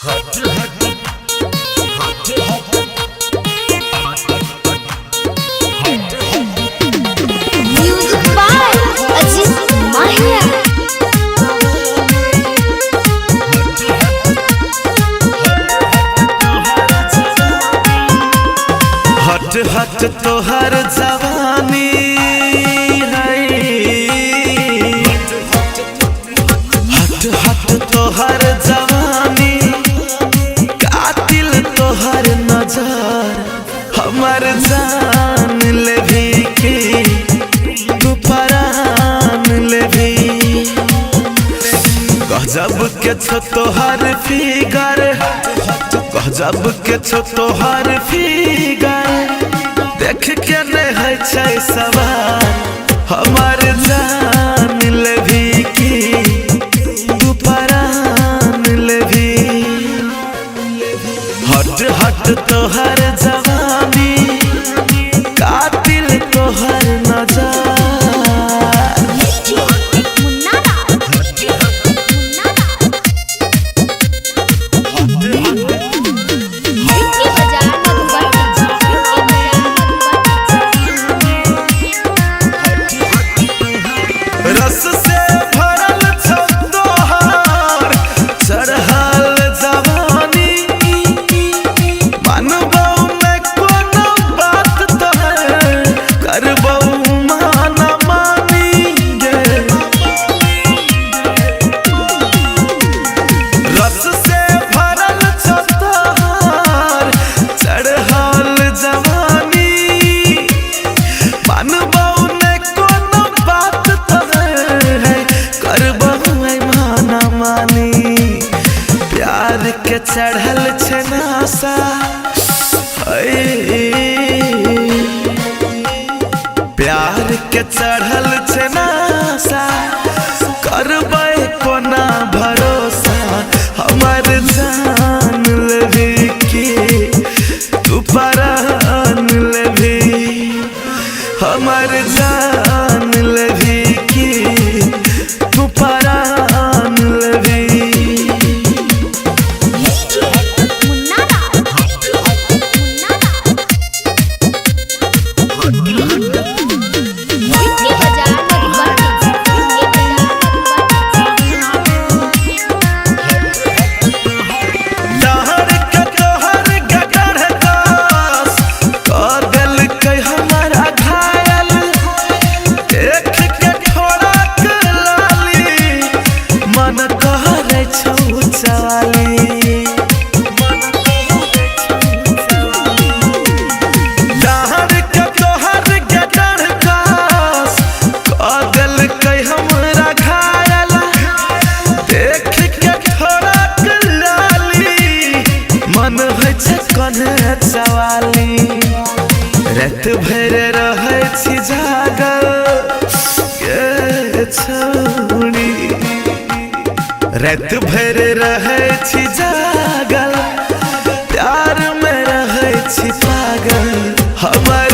Music by Aziz Mahia. हट हट तोहर जवानी है, हट हट तोहर जवानी, कातिल तोहर नजर हमर जान ले भी की तू परान ले भी। गजब के छो तोहर फिगर, गजब के छो तोहर फिगर, देख के नहीं छै सवार हमार जान ले भी की तू परान ले भी। हट हट तोहर जवानी, कातिल तोहर नजर। रस से भरल छौ तोहार चढ़ल जवानी, मानबौ मैं कोनो बात तोहर, करबौ माना मानी गे। रस से भरल छौ तोहार चढ़ल जवानी, मानबौ मैं कोनो बात प्यार के चढ़ल छे नासा, प्यार के चढ़ल छे नासा, करबै कोना भरोसा हमर जान लेभी की तू परान लेभी, हमर जान लेभी की तू परान लेभी। रात भर रहै छी जागल ये छोड़ी, रात भर रहै छी जागल, प्यार में रहै छी पागल हमर